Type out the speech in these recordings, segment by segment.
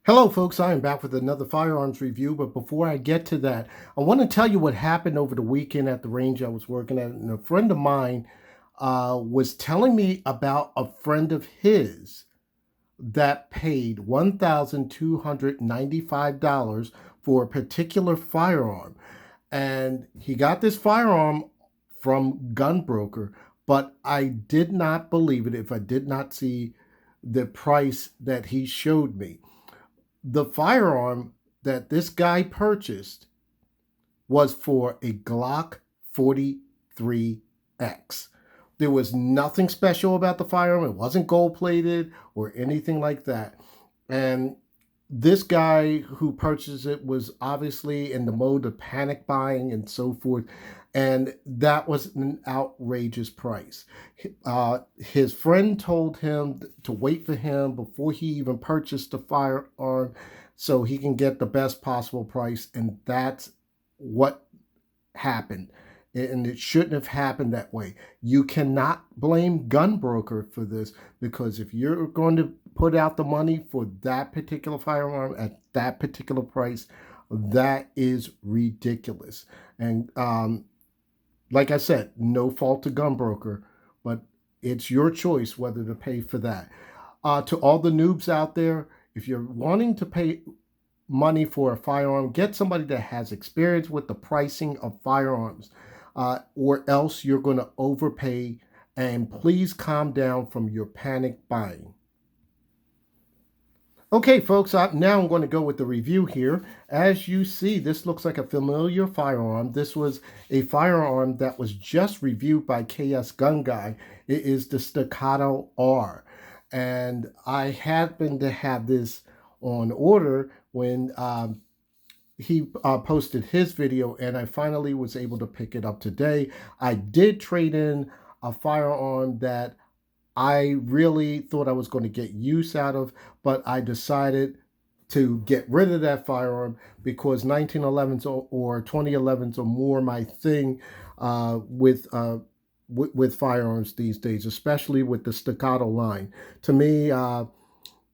Hello, folks. I am back with another firearms review. But before I get to that, I want to tell you what happened over the weekend at the range I was working at. And a friend of mine was telling me about a friend of his that paid $1,295 for a particular firearm. And he got this firearm from Gunbroker, but I did not believe it if I did not see the price that he showed me. The firearm that this guy purchased was for a Glock 43X. There was nothing special about the firearm. It wasn't gold plated or anything like that. And this guy who purchased it was obviously in the mode of panic buying and so forth. And that was an outrageous price. His friend told him to wait for him before he even purchased the firearm so he can get the best possible price. And that's what happened. And it shouldn't have happened that way. You cannot blame Gunbroker for this, because if you're going to put out the money for that particular firearm at that particular price, that is ridiculous. And like I said, no fault to Gunbroker, but it's your choice whether to pay for that. To all the noobs out there, if you're wanting to pay money for a firearm, get somebody that has experience with the pricing of firearms, or else you're going to overpay. And please calm down from your panic buying. Okay, folks, now I'm going to go with the review here. As you see, this looks like a familiar firearm. This was a firearm that was just reviewed by KS Gun Guy. It is the Staccato R. And I happened to have this on order when he posted his video, and I finally was able to pick it up today. I did trade in a firearm that I really thought I was going to get use out of, but I decided to get rid of that firearm because 1911s or 2011s are more my thing with firearms these days, especially with the Staccato line. To me,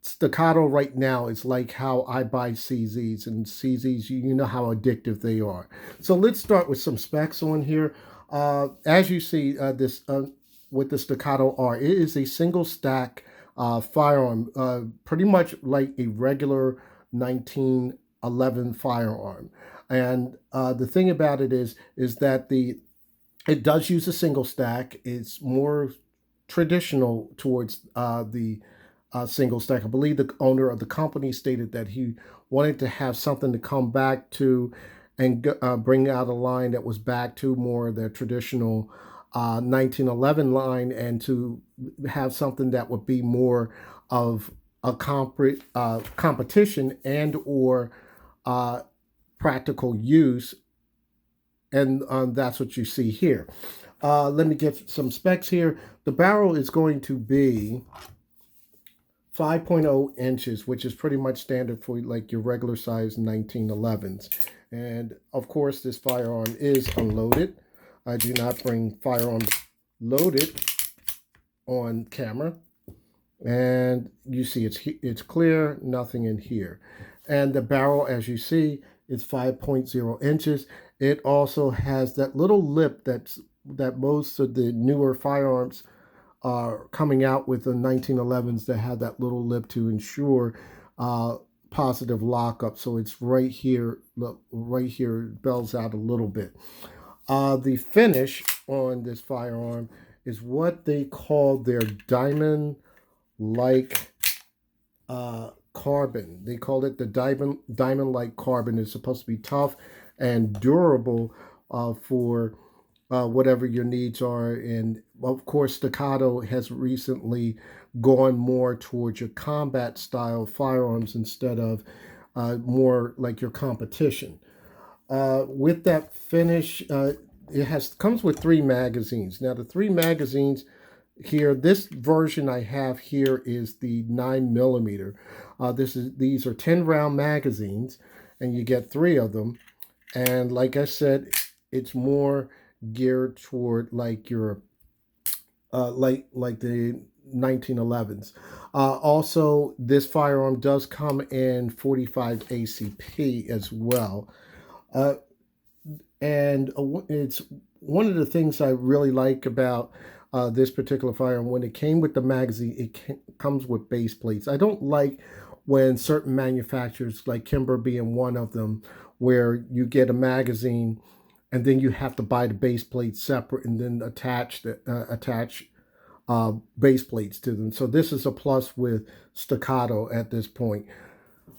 Staccato right now is like how I buy CZs, and CZs, you know how addictive they are. So let's start with some specs on here. As you see, this with the Staccato R, it is a single stack firearm, pretty much like a regular 1911 firearm. And the thing about it is that it does use a single stack. It's more traditional towards the single stack. I believe the owner of the company stated that he wanted to have something to come back to and bring out a line that was back to more the traditional 1911 line, and to have something that would be more of a competition and or uh, practical use. And that's what you see here. Let me give some specs here. The barrel is going to be 5.0 inches, which is pretty much standard for like your regular size 1911s. And of course, this firearm is unloaded. I do not bring firearms loaded on camera. And you see it's clear, nothing in here. And the barrel, as you see, is 5.0 inches. It also has that little lip that most of the newer firearms are coming out with, the 1911s that have that little lip to ensure positive lockup. So it's right here, look, right here, it bells out a little bit. The finish on this firearm is what they call their diamond-like carbon. They call it the diamond-like carbon. It's supposed to be tough and durable for whatever your needs are. And of course, Staccato has recently gone more towards your combat style firearms instead of more like your competition. With that finish, it comes with 3 magazines. Now, the 3 magazines here, this version I have here is the 9mm. These are 10-round magazines, and you get 3 of them. And like I said, it's more geared toward like your like the 1911s. Also, this firearm does come in 45 ACP as well. Uh, and it's one of the things I really like about this particular firearm. When it came with the magazine, comes with base plates. I don't like when certain manufacturers, like Kimber being one of them, where you get a magazine and then you have to buy the base plate separate and then attach base plates to them. So this is a plus with Staccato at this point.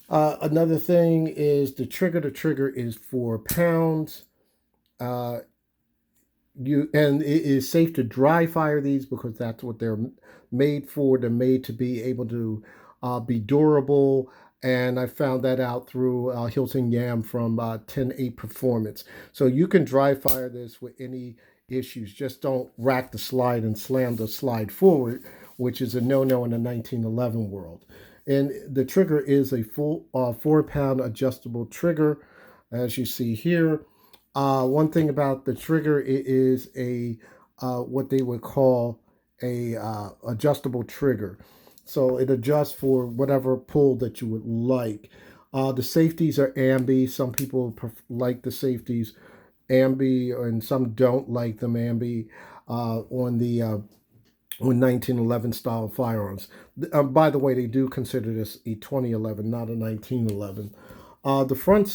Another thing is the trigger. The trigger is 4 pounds. Uh, and it is safe to dry fire these because that's what they're made for. They're made to be able to be durable, and I found that out through Hilton Yam from 10-8 Performance. So you can dry fire this with any issues. Just don't rack the slide and slam the slide forward, which is a no-no in the 1911 world. And the trigger is a full 4-pound adjustable trigger, as you see here. One thing about the trigger, it is a what they would call a adjustable trigger, so it adjusts for whatever pull that you would like. The safeties are ambi. Some people like the safeties ambi, and some don't like them ambi on the on 1911 style firearms. By the way, they do consider this a 2011, not a 1911. The front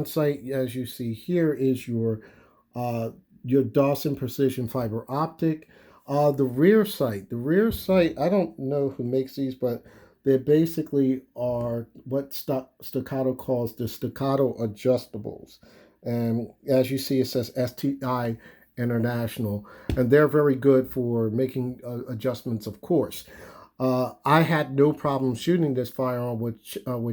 sight, as you see here, is your Dawson Precision Fiber Optic. The rear sight, I don't know who makes these, but they basically are what Staccato calls the Staccato adjustables. And as you see, it says STI International, and they're very good for making adjustments, of course. I had no problem shooting this firearm with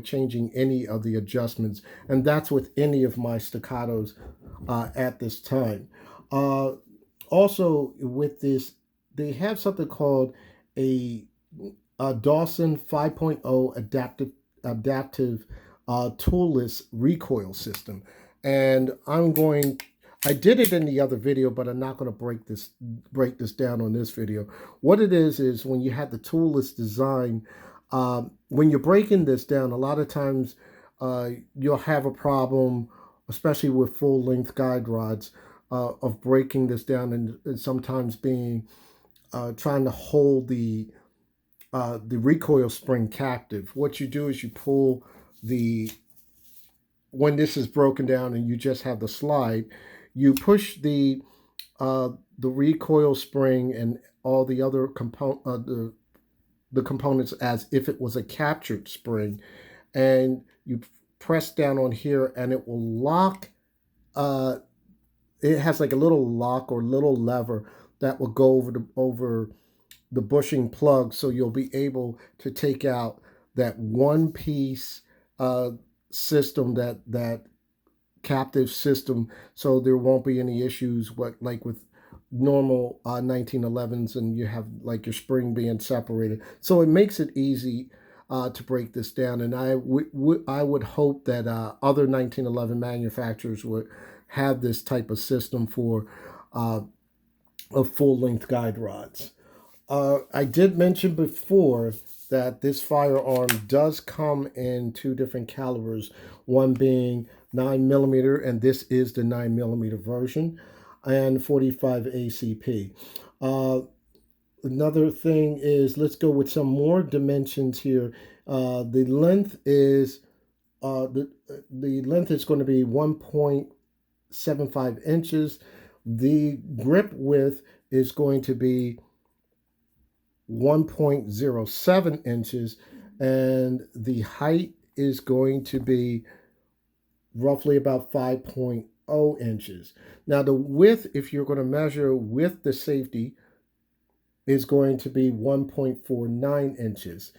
changing any of the adjustments, and that's with any of my Staccatos at this time. Uh, Also, with this, they have something called a, a Dawson 5.0 adaptive toolless recoil system, and I did it in the other video, but I'm not going to break this down on this video. What it is when you have the toolless design, when you're breaking this down, a lot of times you'll have a problem, especially with full length guide rods, of breaking this down and sometimes being trying to hold the recoil spring captive. What you do is you pull the when this is broken down and you just have the slide, you push the recoil spring and all the other the components as if it was a captured spring, and you press down on here and it will lock. Uh, it has like a little lock or little lever that will go over the bushing plug, so you'll be able to take out that one piece uh, system, that captive system, so there won't be any issues what like with normal 1911s, and you have like your spring being separated. So it makes it easy to break this down, and I would hope that other 1911 manufacturers would have this type of system for of full length guide rods. I did mention before that this firearm does come in two different calibers, one being 9mm, and this is the 9mm version, and 45 ACP. Uh, Another thing is, let's go with some more dimensions here. The length is the length is going to be 1.75 inches. The grip width is going to be 1.07 inches, and the height is going to be roughly about 5.0 inches. Now, the width, if you're going to measure with the safety, is going to be 1.49 inches.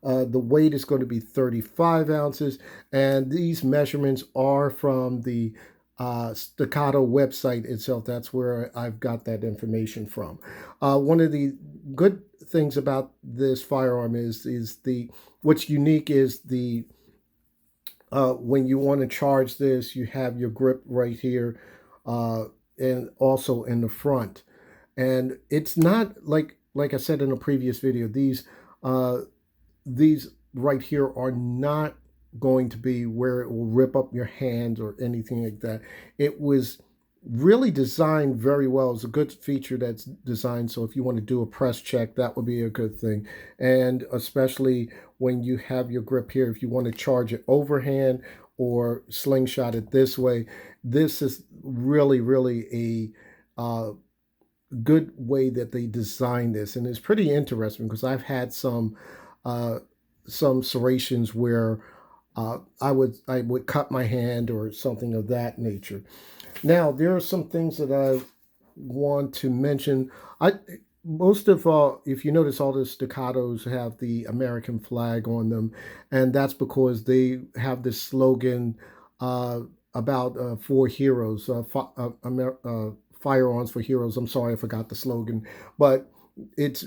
The weight is going to be 35 ounces, and these measurements are from the Staccato website itself. That's where I've got that information from. One of the good things about this firearm is the what's unique is the when you want to charge this, you have your grip right here, and also in the front. And it's not like like I said in a previous video, uh, these right here are not going to be where it will rip up your hands or anything like that. It was really designed very well. It's a good feature that's designed, so if you want to do a press check, that would be a good thing. And especially when you have your grip here, if you want to charge it overhand or slingshot it this way, this is really good way that they designed this, and it's pretty interesting because I've had uh, some serrations where I would cut my hand or something of that nature. Now there are some things that I want to mention. I Most of if you notice, all the staccatos have the American flag on them, and that's because they have this slogan uh, about for heroes, firearms for heroes. I'm sorry, I forgot the slogan, but it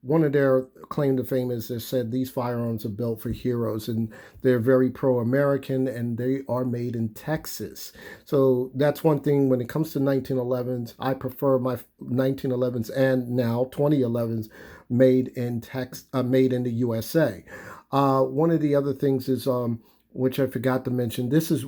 one of their claim to fame is they said these firearms are built for heroes, and they're very pro-American, and they are made in Texas. So that's one thing. When it comes to 1911s, I prefer my 1911s and now 2011s made in the USA. One of the other things is which I forgot to mention. This is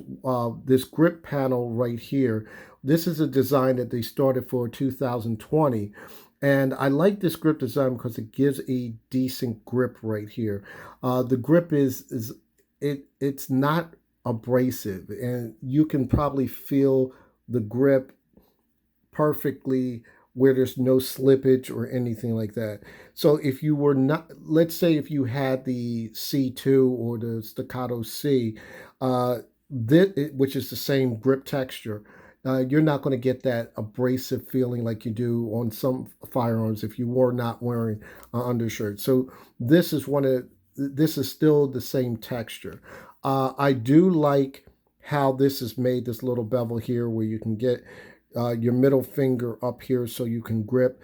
this grip panel right here. This is a design that they started for 2020. And I like this grip design because it gives a decent grip right here. The grip it's not abrasive, and you can probably feel the grip perfectly where there's no slippage or anything like that. So if you were not, let's say if you had the C2 or the Staccato C, uh, which is the same grip texture, you're not going to get that abrasive feeling like you do on some firearms if you were not wearing an undershirt. So this is one of this is still the same texture. I do like how this is made. This little bevel here where you can get your middle finger up here so you can grip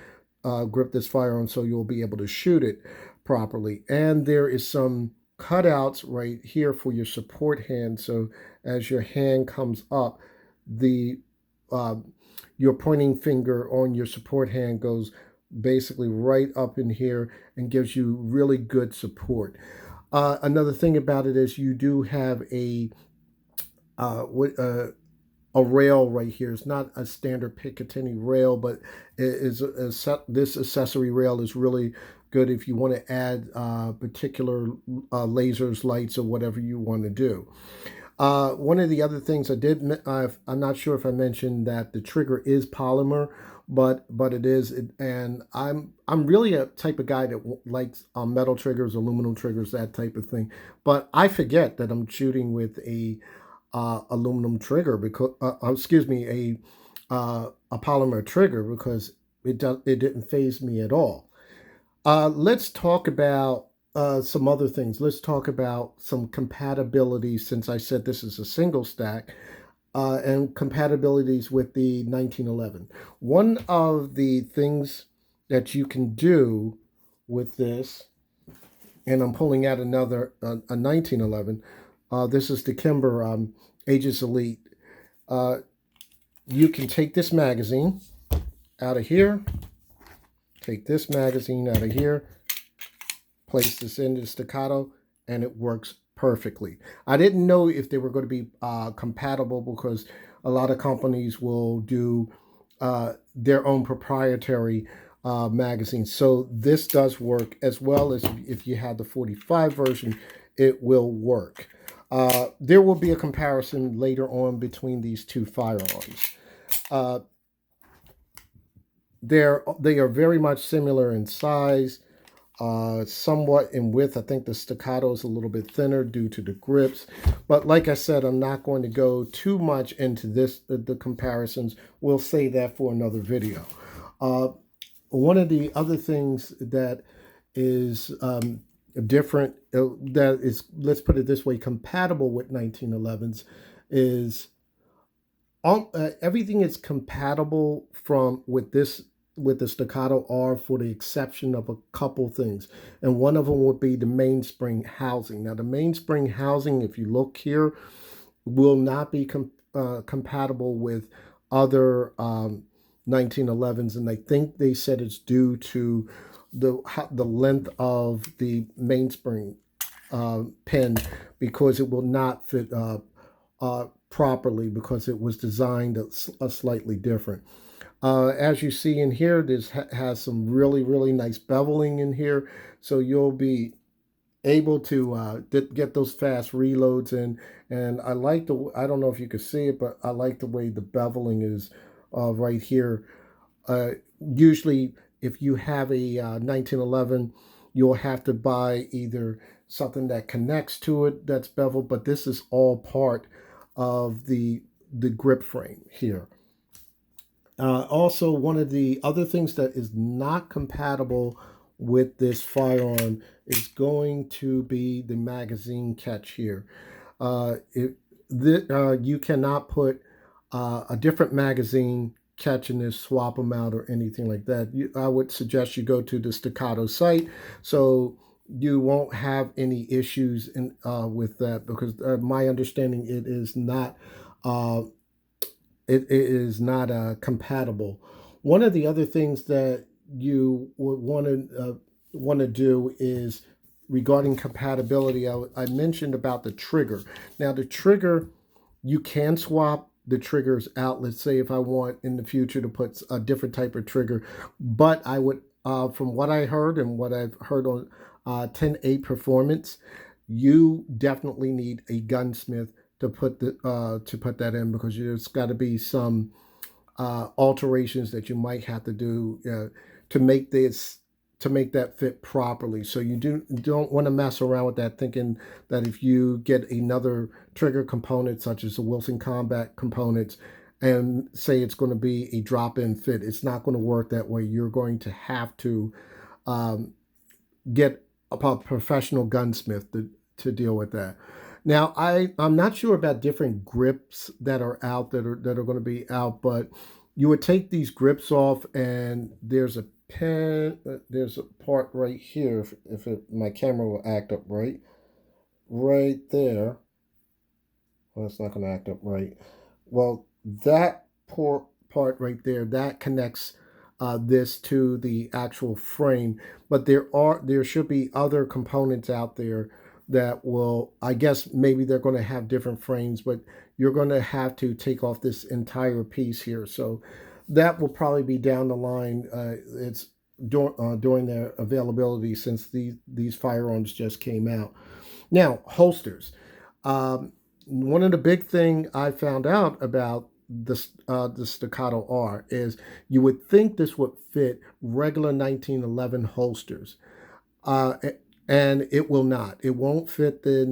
this firearm so you'll be able to shoot it properly. And there is some cutouts right here for your support hand. So as your hand comes up, the uh, your pointing finger on your support hand goes basically right up in here and gives you really good support. Another thing about it is you do have uh, a rail right here. It's not a standard Picatinny rail, but this accessory rail is really good if you want to add particular lasers, lights, or whatever you want to do. One of the other things I'm not sure if I mentioned that the trigger is polymer, but it is, and I'm really a type of guy that likes metal triggers, aluminum triggers, that type of thing. But I forget that I'm shooting with a aluminum trigger because excuse me, a polymer trigger, because it didn't phase me at all. Let's talk about some other things. Let's talk about some compatibility, since I said this is a single stack, and compatibilities with the 1911. One of the things that you can do with this, and I'm pulling out a 1911. This is the Kimber Aegis Elite. Uh, you can take this magazine out of here, take this magazine out of here, place this into the Staccato, and it works perfectly. I didn't know if they were going to be compatible because a lot of companies will do their own proprietary magazines. So this does work, as well as if you had the 45 version, it will work. There will be a comparison later on between these two firearms. Uh, they are very much similar in size, somewhat in width. I think the Staccato is a little bit thinner due to the grips. But like I said, I'm not going to go too much into the comparisons. We'll save that for another video. One of the other things that is different, that is, let's put it this way, compatible with 1911s is everything is compatible with the Staccato R, for the exception of a couple things. And one of them would be the mainspring housing. Now, the mainspring housing, if you look here, will not be compatible with other 1911s. And I think they said it's due to the length of the mainspring pin, because it will not fit properly, because it was designed a slightly different. As you see in here, this has some really nice beveling in here, so you'll be able to get those fast reloads in. And I like the, I don't know if you can see it, but I like the way the beveling is right here. uh, Usually, if you have a 1911, you'll have to buy either something that connects to it that's beveled, but this is all part of the grip frame here. Also, one of the other things that is not compatible with this firearm is going to be the magazine catch here. You cannot put a different magazine catch in this, swap them out, or anything like that. I would suggest you go to the Staccato site, so you won't have any issues with that, because my understanding, uh, it is not compatible. One of the other things that you would want to do is regarding compatibility. I mentioned about the trigger. Now, the trigger, you can swap the triggers out. Let's say if I want in the future to put a different type of trigger, but I would, from what I heard and what I've heard on 10.8 Performance, you definitely need a gunsmith to put that in, because there's got to be some alterations that you might have to do to make this to make that fit properly. So you don't want to mess around with that, thinking that if you get another trigger component such as the Wilson Combat components and say it's going to be a drop-in fit, it's not going to work that way. You're going to have to um, get a professional gunsmith to deal with that. Now, I'm not sure about different grips that are out that are going to be out, but you would take these grips off, and there's a pin. There's a part right here. My camera will act up right there. Well, it's not going to act up right. Well, that part right there, that connects this to the actual frame. But there should be other components out there that will, I guess maybe they're going to have different frames, but you're going to have to take off this entire piece here. So that will probably be down the line. It's during their availability, since these firearms just came out. Now, holsters. Um, One of the big thing I found out about the Staccato R is you would think this would fit regular 1911 holsters, uh, and it will not. It won't fit the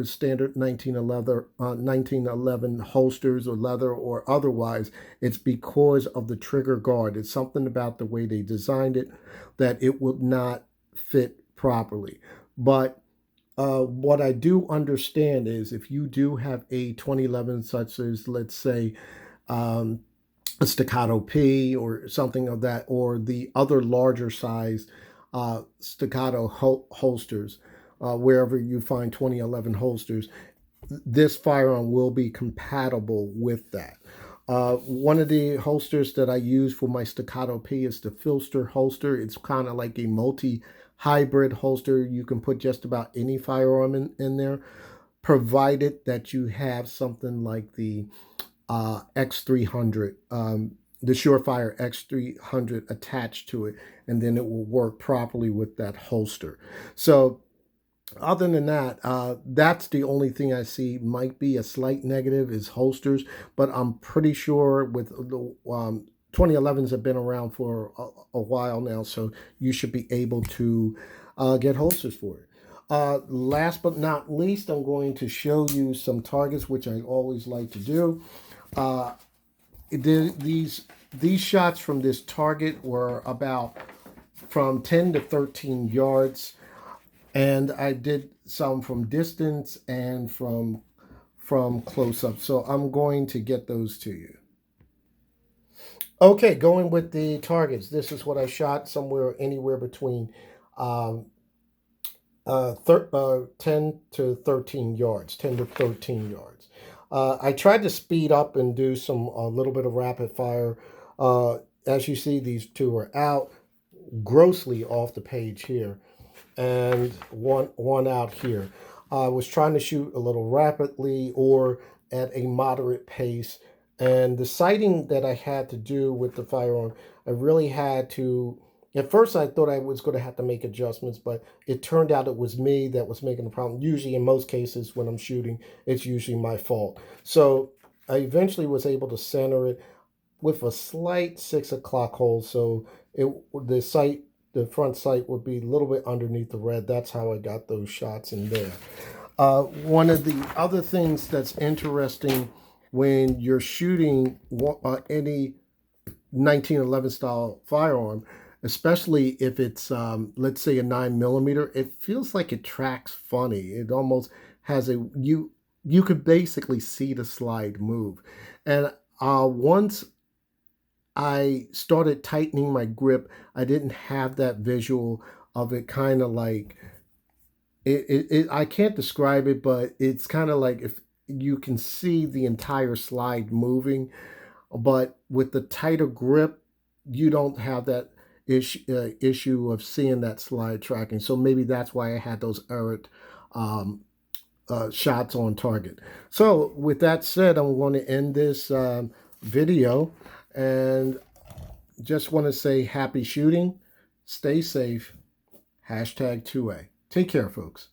standard 1911 holsters or leather or otherwise. It's because of the trigger guard. It's something about the way they designed it that it will not fit properly. But what I do understand is if you do have a 2011, such as, let's say, um, a Staccato P or something of that, or the other larger size Staccato holsters, wherever you find 2011 holsters, this firearm will be compatible with that. One of the holsters that I use for my Staccato P is the Filster holster. It's kind of like a multi hybrid holster. You can put just about any firearm in there, provided that you have something like the X300, the Surefire X300 attached to it, and then it will work properly with that holster. So other than that, that's the only thing I see might be a slight negative is holsters, but I'm pretty sure with the 2011s have been around for a while now, so you should be able to get holsters for it. Last but not least, I'm going to show you some targets, which I always like to do. Uh, these shots from this target were about from 10 to 13 yards, and I did some from distance and from close up. So I'm going to get those to you. Okay, going with the targets. This is what I shot, somewhere anywhere between 10 to 13 yards, 10 to 13 yards. I tried to speed up and do a little bit of rapid fire. As you see, these two are out. grossly off the page here, and one out here. I was trying to shoot a little rapidly or at a moderate pace, and the sighting that I had to do with the firearm, I really had to. At first, I thought I was going to have to make adjustments, but it turned out it was me that was making the problem. Usually, in most cases, when I'm shooting, it's usually my fault. So I eventually was able to center it with a slight 6 o'clock hole. So it the front sight would be a little bit underneath the red. That's how I got those shots in there. One of the other things that's interesting when you're shooting any 1911 style firearm, especially if it's let's say a 9mm, it feels like it tracks funny. It almost has you could basically see the slide move. And once I started tightening my grip, I didn't have that visual of it kind of like I can't describe it, but it's kind of like if you can see the entire slide moving, but with the tighter grip, you don't have that issue of seeing that slide tracking. So maybe that's why I had those errant shots on target. So with that said, I'm going to end this video, and just want to say happy shooting, stay safe, hashtag 2A. Take care, folks.